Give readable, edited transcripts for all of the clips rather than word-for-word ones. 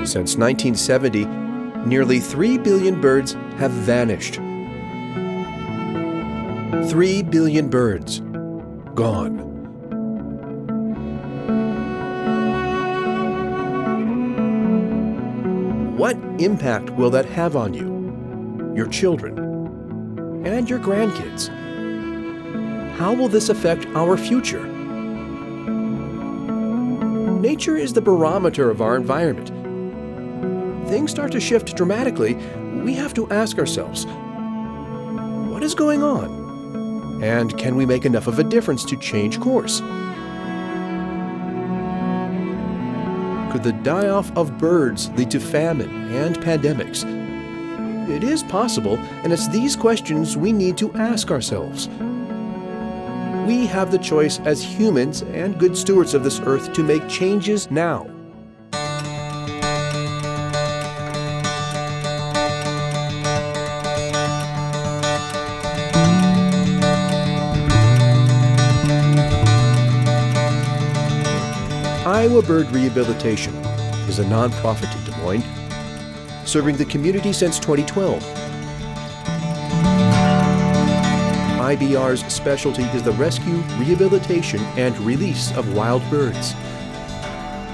Since 1970, nearly 3 billion birds have vanished. 3 billion birds gone. What impact will that have on you, your children, and your grandkids? How will this affect our future? Nature is the barometer of our environment. Things start to shift dramatically, we have to ask ourselves, what is going on? And can we make enough of a difference to change course? Could the die-off of birds lead to famine and pandemics? It is possible, and it's these questions we need to ask ourselves. We have the choice as humans and good stewards of this earth to make changes now. Iowa Bird Rehabilitation is a nonprofit in Des Moines, serving the community since 2012. IBR's specialty is the rescue, rehabilitation, and release of wild birds.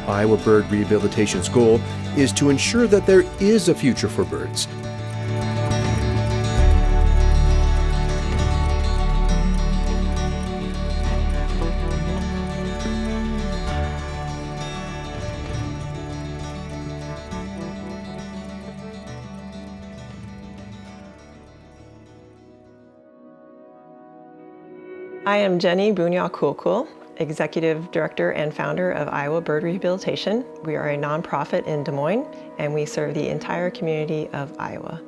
Iowa Bird Rehabilitation's goal is to ensure that there is a future for birds. I am Jenny Bunyal-Kulkul, Executive Director and Founder of Iowa Bird Rehabilitation. We are a nonprofit in Des Moines, and we serve the entire community of Iowa.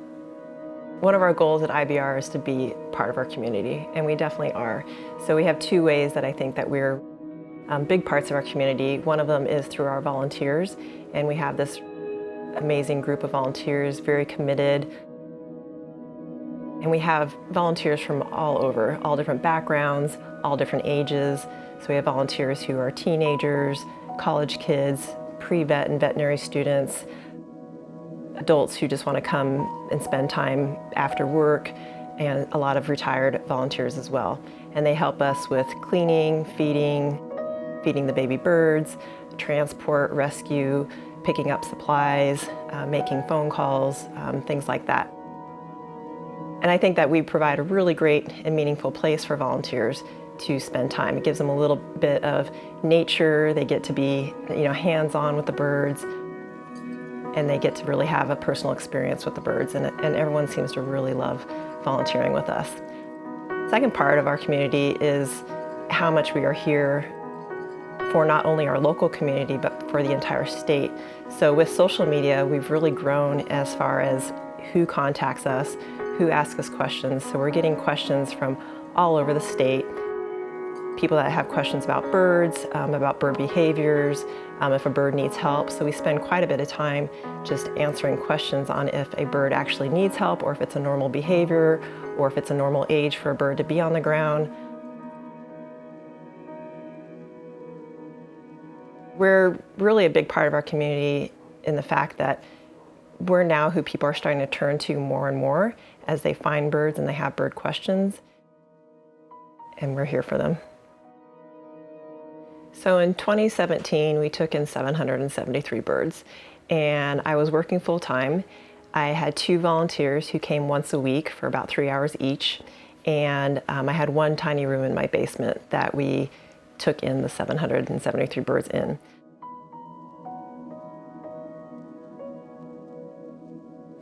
One of our goals at IBR is to be part of our community, and we definitely are. So we have two ways that I think that we're big parts of our community. One of them is through our volunteers, and we have this amazing group of volunteers, very committed. And we have volunteers from all over, all different backgrounds, all different ages. So we have volunteers who are teenagers, college kids, pre-vet and veterinary students, adults who just want to come and spend time after work, and a lot of retired volunteers as well. And they help us with cleaning, feeding the baby birds, transport, rescue, picking up supplies, making phone calls, things like that. And I think that we provide a really great and meaningful place for volunteers to spend time. It gives them a little bit of nature. They get to be, hands-on with the birds, and they get to really have a personal experience with the birds. And everyone seems to really love volunteering with us. The second part of our community is how much we are here for not only our local community, but for the entire state. So with social media, we've really grown as far as who contacts us, who asks us questions. So we're getting questions from all over the state. People that have questions about birds, about bird behaviors, if a bird needs help. So we spend quite a bit of time just answering questions on if a bird actually needs help, or if it's a normal behavior, or if it's a normal age for a bird to be on the ground. We're really a big part of our community in the fact that we're now who people are starting to turn to more and more as they find birds and they have bird questions, and we're here for them. So in 2017, we took in 773 birds, and I was working full-time. I had 2 volunteers who came once a week for about 3 hours each, and I had one tiny room in my basement that we took in the 773 birds in.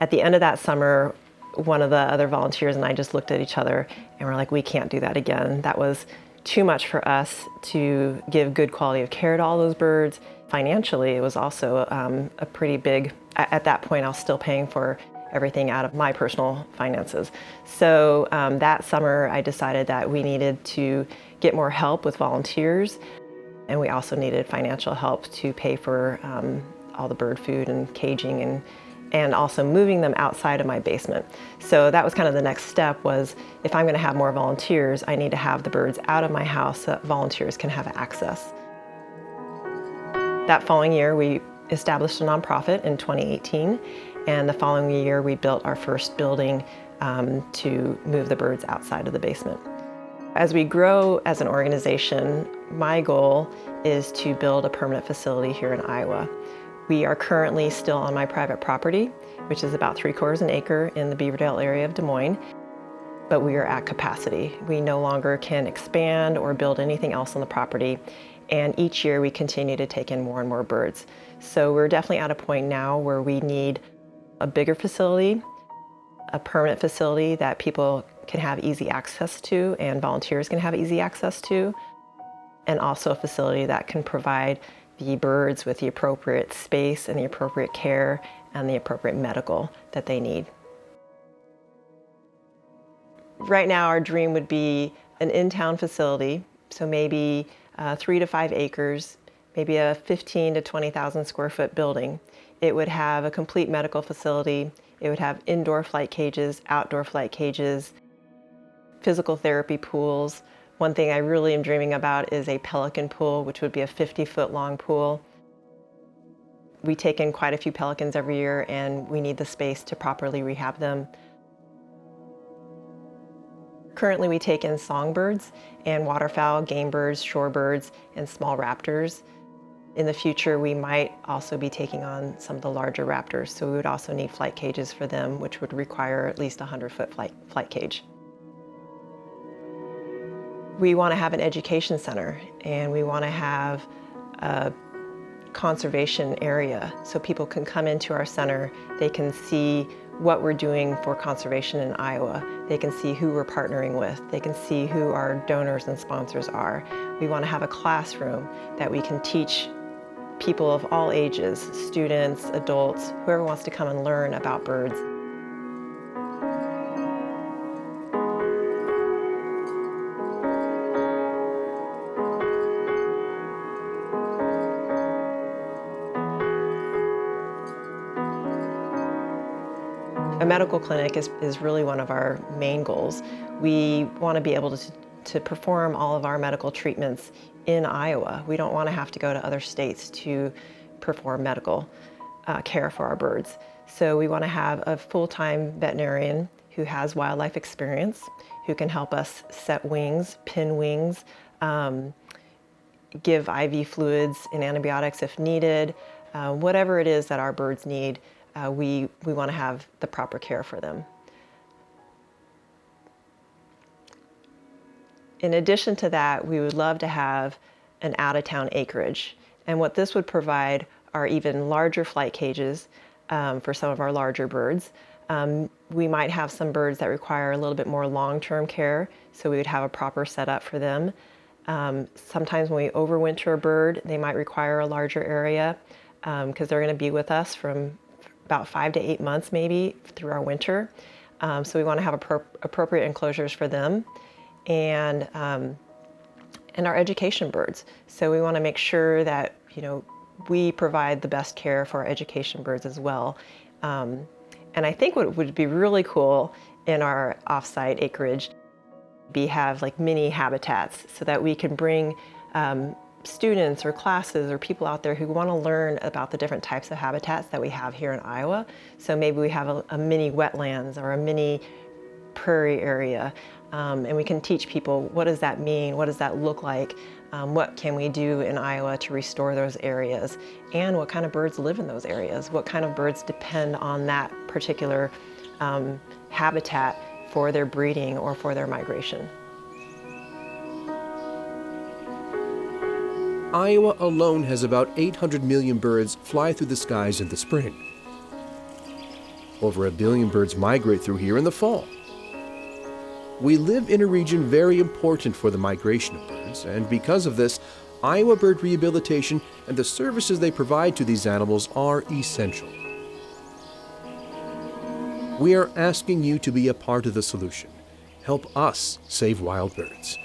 At the end of that summer, one of the other volunteers and I just looked at each other and we're like, we can't do that again. That was too much for us to give good quality of care to all those birds. Financially, it was also a pretty big, at that point I was still paying for everything out of my personal finances. So that summer I decided that we needed to get more help with volunteers, and we also needed financial help to pay for all the bird food and caging and also moving them outside of my basement. So that was kind of the next step, was if I'm gonna have more volunteers, I need to have the birds out of my house so that volunteers can have access. That following year, we established a nonprofit in 2018, and the following year we built our first building to move the birds outside of the basement. As we grow as an organization, my goal is to build a permanent facility here in Iowa. We are currently still on my private property, which is about 3/4 an acre in the Beaverdale area of Des Moines, but we are at capacity. We no longer can expand or build anything else on the property, and each year we continue to take in more and more birds. So we're definitely at a point now where we need a bigger facility, a permanent facility that people can have easy access to and volunteers can have easy access to, and also a facility that can provide the birds with the appropriate space and the appropriate care and the appropriate medical that they need. Right now our dream would be an in-town facility, so maybe 3 to 5 acres, maybe a 15 to 20,000 square foot building. It would have a complete medical facility. It would have indoor flight cages, outdoor flight cages, physical therapy pools. One thing I really am dreaming about is a pelican pool, which would be a 50-foot long pool. We take in quite a few pelicans every year, and we need the space to properly rehab them. Currently we take in songbirds and waterfowl, gamebirds, shorebirds, and small raptors. In the future, we might also be taking on some of the larger raptors, so we would also need flight cages for them, which would require at least a 100-foot flight cage. We want to have an education center, and we want to have a conservation area so people can come into our center. They can see what we're doing for conservation in Iowa. They can see who we're partnering with. They can see who our donors and sponsors are. We want to have a classroom that we can teach people of all ages, students, adults, whoever wants to come and learn about birds. A medical clinic is really one of our main goals. We want to be able to perform all of our medical treatments in Iowa. We don't want to have to go to other states to perform medical care for our birds. So we want to have a full-time veterinarian who has wildlife experience, who can help us set wings, pin wings, give IV fluids and antibiotics if needed. Whatever it is that our birds need, we want to have the proper care for them. In addition to that, we would love to have an out-of-town acreage. And what this would provide are even larger flight cages for some of our larger birds. We might have some birds that require a little bit more long-term care, so we would have a proper setup for them. Sometimes when we overwinter a bird, they might require a larger area because they're going to be with us from about 5 to 8 months maybe through our winter. So we want to have appropriate enclosures for them. And our education birds. So we want to make sure that, we provide the best care for our education birds as well. And I think what would be really cool in our offsite acreage, have like mini habitats so that we can bring students or classes or people out there who want to learn about the different types of habitats that we have here in Iowa. So maybe we have a mini wetlands or a mini prairie area. And we can teach people, what does that mean? What does that look like? What can we do in Iowa to restore those areas? And what kind of birds live in those areas? What kind of birds depend on that particular habitat for their breeding or for their migration? Iowa alone has about 800 million birds fly through the skies in the spring. Over 1 billion birds migrate through here in the fall. We live in a region very important for the migration of birds, and because of this, Iowa Bird Rehabilitation and the services they provide to these animals are essential. We are asking you to be a part of the solution. Help us save wild birds.